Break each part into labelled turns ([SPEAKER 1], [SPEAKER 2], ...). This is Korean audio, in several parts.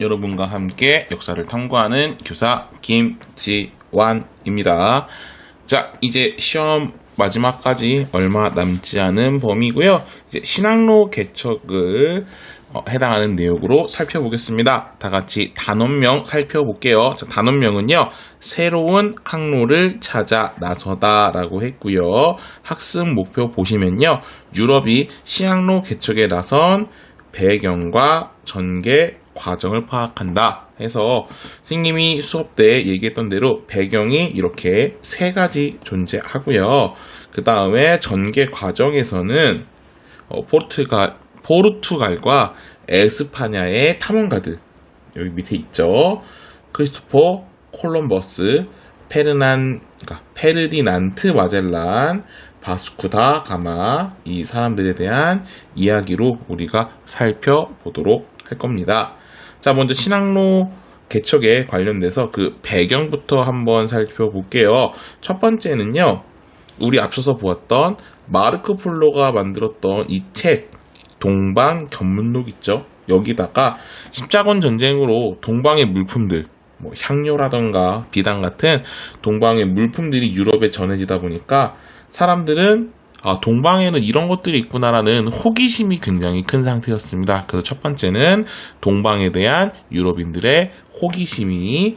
[SPEAKER 1] 여러분과 함께 역사를 탐구하는 교사 김지완입니다. 자, 이제 시험 마지막까지 얼마 남지 않은 범위고요. 이제 신학로 개척을 해당하는 내용으로 살펴보겠습니다. 다 같이 단원명 살펴볼게요. 자, 단원명은요, 새로운 항로를 찾아 나서다 라고 했고요. 학습 목표 보시면요, 유럽이 신학로 개척에 나선 배경과 전개 과정을 파악한다 해서 선생님이 수업 때 얘기했던 대로 배경이 이렇게 세 가지 존재하고요. 그 다음에 전개 과정에서는 포르투갈과 에스파냐의 탐험가들, 여기 밑에 있죠. 크리스토퍼 콜럼버스, 페르디난트 마젤란, 바스쿠다 가마, 이 사람들에 대한 이야기로 우리가 살펴보도록 할 겁니다. 자, 먼저 신학로 개척에 관련돼서 그 배경부터 한번 살펴볼게요. 첫 번째는요, 우리 앞서서 보았던 마르코 폴로가 만들었던 이 책 동방견문록 있죠. 여기다가 십자군 전쟁으로 동방의 물품들, 뭐 향료라던가 비단 같은 동방의 물품들이 유럽에 전해지다 보니까 사람들은 동방에는 이런 것들이 있구나라는 호기심이 굉장히 큰 상태였습니다. 그래서 첫 번째는 동방에 대한 유럽인들의 호기심이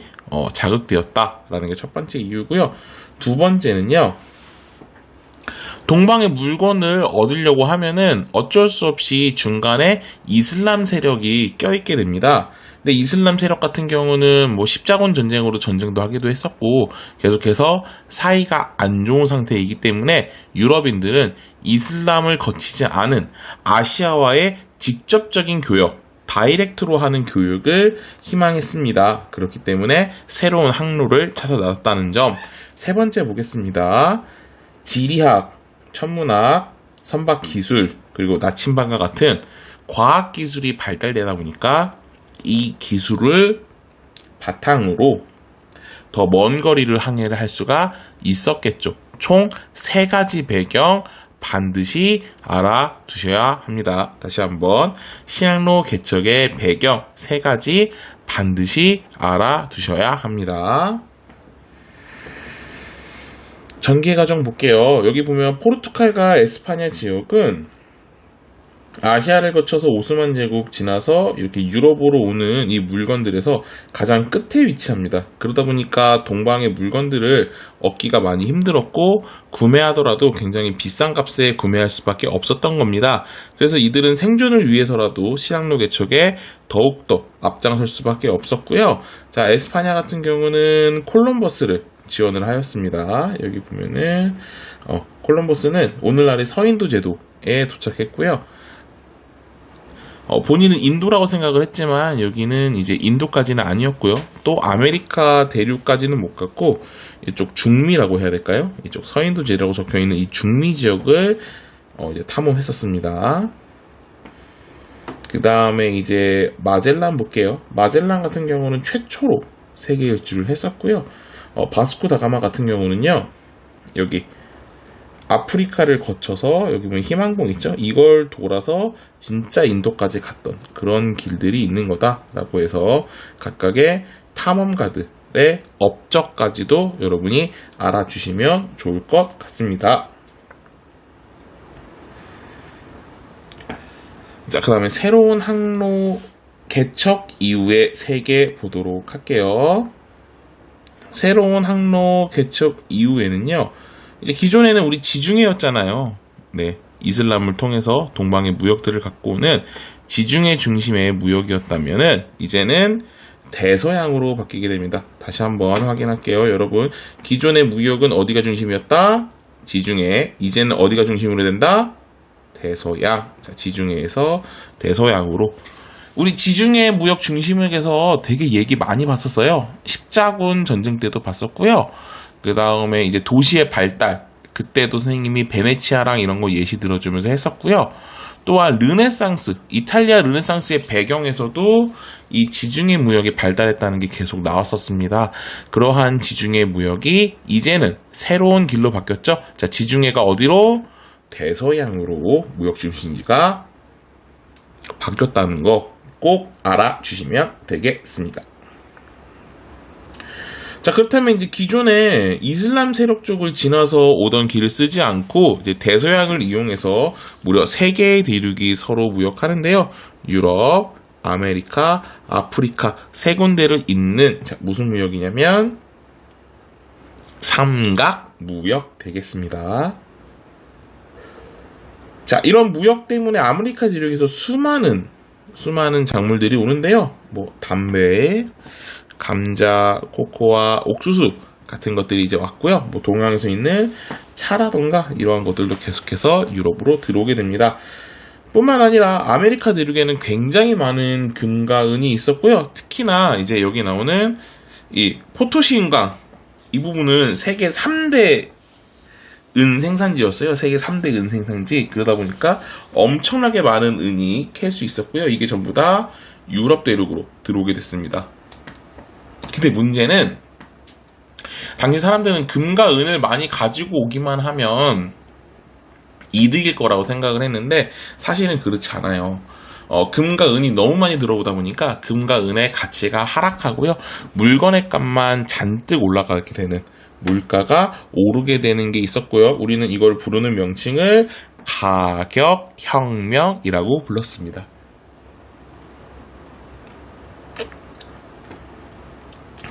[SPEAKER 1] 자극되었다라는 게 첫 번째 이유고요. 두 번째는요, 동방의 물건을 얻으려고 하면은 어쩔 수 없이 중간에 이슬람 세력이 껴있게 됩니다. 근데 이슬람 세력 같은 경우는 뭐 십자군 전쟁으로 전쟁도 하기도 했었고 계속해서 사이가 안 좋은 상태이기 때문에 유럽인들은 이슬람을 거치지 않은 아시아와의 직접적인 교역, 다이렉트로 하는 교육을 희망했습니다. 그렇기 때문에 새로운 항로를 찾아 나섰다는 점. 세 번째 보겠습니다. 지리학, 천문학, 선박기술, 그리고 나침반과 같은 과학기술이 발달되다 보니까 이 기술을 바탕으로 더 먼 거리를 항해를 할 수가 있었겠죠. 총 3가지 배경 반드시 알아두셔야 합니다. 다시 한번 신학로 개척의 배경 3가지 반드시 알아두셔야 합니다. 전개 과정 볼게요. 여기 보면 포르투갈과 에스파냐 지역은 아시아를 거쳐서 오스만 제국 지나서 이렇게 유럽으로 오는 이 물건들에서 가장 끝에 위치합니다. 그러다 보니까 동방의 물건들을 얻기가 많이 힘들었고 구매하더라도 굉장히 비싼 값에 구매할 수밖에 없었던 겁니다. 그래서 이들은 생존을 위해서라도 신학로 개척에 더욱더 앞장설 수밖에 없었고요. 자, 에스파냐 같은 경우는 콜럼버스를 지원을 하였습니다. 여기 보면은 콜럼버스는 오늘날의 서인도 제도에 도착했고요. 본인은 인도라고 생각을 했지만 여기는 이제 인도까지는 아니었고요. 또 아메리카 대륙까지는 못 갔고 이쪽 중미라고 해야 될까요? 이쪽 서인도제라고 적혀있는 이 중미 지역을 이제 탐험했었습니다. 그 다음에 이제 마젤란 볼게요. 마젤란 같은 경우는 최초로 세계 일주를 했었고요. 바스코 다가마 같은 경우는요, 여기 아프리카를 거쳐서 여기 보면 희망봉 있죠? 이걸 돌아서 진짜 인도까지 갔던 그런 길들이 있는 거다라고 해서 각각의 탐험가들의 업적까지도 여러분이 알아주시면 좋을 것 같습니다. 자, 그 다음에 새로운 항로 개척 이후의 세계 보도록 할게요. 새로운 항로 개척 이후에는요, 이제 기존에는 우리 지중해였잖아요. 네, 이슬람을 통해서 동방의 무역들을 갖고 오는 지중해 중심의 무역이었다면은 이제는 대서양으로 바뀌게 됩니다. 다시 한번 확인할게요. 여러분, 기존의 무역은 어디가 중심이었다? 지중해. 이제는 어디가 중심으로 된다? 대서양. 자, 지중해에서 대서양으로. 우리 지중해 무역 중심에서 되게 얘기 많이 봤었어요. 십자군 전쟁 때도 봤었고요. 그 다음에 이제 도시의 발달, 그때도 선생님이 베네치아랑 이런 거 예시 들어주면서 했었고요. 또한 르네상스, 이탈리아 르네상스의 배경에서도 이 지중해 무역이 발달했다는 게 계속 나왔었습니다. 그러한 지중해 무역이 이제는 새로운 길로 바뀌었죠. 자, 지중해가 어디로? 대서양으로 무역 중심지가 바뀌었다는 거 꼭 알아주시면 되겠습니다. 자, 그렇다면 이제 기존에 이슬람 세력 쪽을 지나서 오던 길을 쓰지 않고 이제 대서양을 이용해서 무려 3개의 대륙이 서로 무역하는데요. 유럽, 아메리카, 아프리카 3군데를 잇는, 자, 무슨 무역이냐면 삼각 무역 되겠습니다. 자, 이런 무역 때문에 아메리카 대륙에서 수많은 작물들이 오는데요. 뭐 담배, 감자, 코코아, 옥수수 같은 것들이 이제 왔고요. 뭐 동양에서 있는 차라던가 이러한 것들도 계속해서 유럽으로 들어오게 됩니다. 뿐만 아니라 아메리카 대륙에는 굉장히 많은 금과 은이 있었고요. 특히나 이제 여기 나오는 이 포토시 은광, 이 부분은 세계 3대 은 생산지였어요. 세계 3대 은 생산지. 그러다 보니까 엄청나게 많은 은이 캘 수 있었고요. 이게 전부 다 유럽 대륙으로 들어오게 됐습니다. 근데 문제는 당시 사람들은 금과 은을 많이 가지고 오기만 하면 이득일 거라고 생각을 했는데 사실은 그렇지 않아요. 금과 은이 너무 많이 들어오다 보니까 금과 은의 가치가 하락하고요. 물건의 값만 잔뜩 올라가게 되는, 물가가 오르게 되는 게 있었고요. 우리는 이걸 부르는 명칭을 가격혁명이라고 불렀습니다.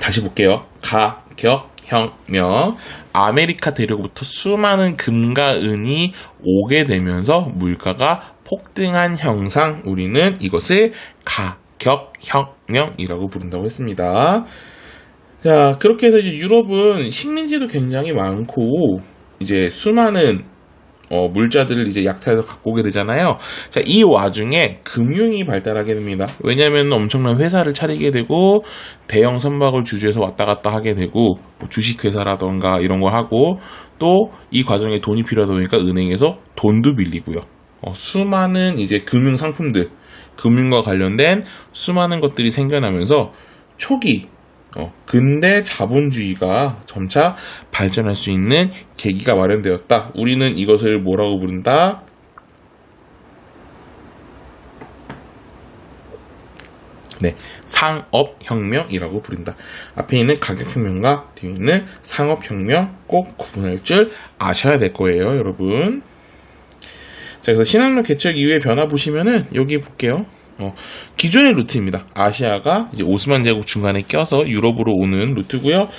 [SPEAKER 1] 다시 볼게요. 가격혁명. 아메리카 대륙부터 수많은 금과 은이 오게 되면서 물가가 폭등한 형상, 우리는 이것을 가격혁명이라고 부른다고 했습니다. 자, 그렇게 해서 이제 유럽은 식민지도 굉장히 많고 이제 수많은 물자들을 이제 약탈해서 갖고 오게 되잖아요. 자, 이 와중에 금융이 발달하게 됩니다. 왜냐하면 엄청난 회사를 차리게 되고 대형 선박을 주주해서 왔다 갔다 하게 되고 뭐 주식회사라던가 이런 거 하고 또 이 과정에 돈이 필요하다 보니까 은행에서 돈도 빌리고요. 수많은 이제 금융 상품들, 금융과 관련된 수많은 것들이 생겨나면서 초기 근대 자본주의가 점차 발전할 수 있는 계기가 마련되었다. 우리는 이것을 뭐라고 부른다? 네, 상업혁명이라고 부른다. 앞에 있는 가격혁명과 뒤에 있는 상업혁명 꼭 구분할 줄 아셔야 될 거예요, 여러분. 자, 그래서 신항로 개척 이후의 변화 보시면은 여기 볼게요. 기존의 루트입니다. 아시아가 이제 오스만 제국 중간에 껴서 유럽으로 오는 루트고요.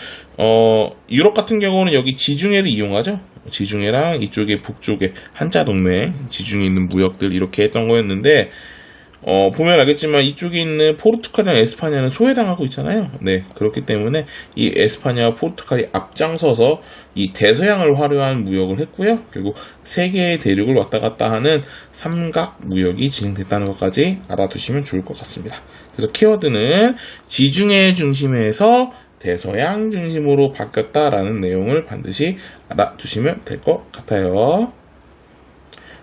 [SPEAKER 1] 유럽 같은 경우는 여기 지중해를 이용하죠. 지중해랑 이쪽에 북쪽에 한자 동맹, 지중해 있는 무역들 이렇게 했던 거였는데 보면 알겠지만 이쪽에 있는 포르투갈이랑 에스파냐는 소외당하고 있잖아요. 네, 그렇기 때문에 이 에스파냐와 포르투갈이 앞장서서 이 대서양을 활용한 무역을 했고요. 결국 세 개의 대륙을 왔다 갔다 하는 삼각 무역이 진행됐다는 것까지 알아두시면 좋을 것 같습니다. 그래서 키워드는 지중해 중심에서 대서양 중심으로 바뀌었다라는 내용을 반드시 알아두시면 될 것 같아요.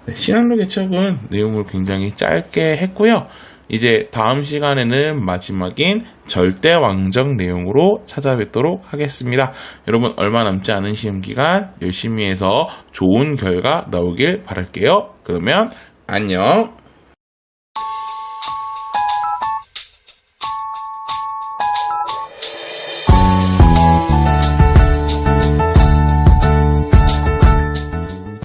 [SPEAKER 1] 네, 신항로 개척은 내용을 굉장히 짧게 했고요. 이제 다음 시간에는 마지막인 절대왕정 내용으로 찾아뵙도록 하겠습니다. 여러분 얼마 남지 않은 시험기간 열심히 해서 좋은 결과 나오길 바랄게요. 그러면 안녕.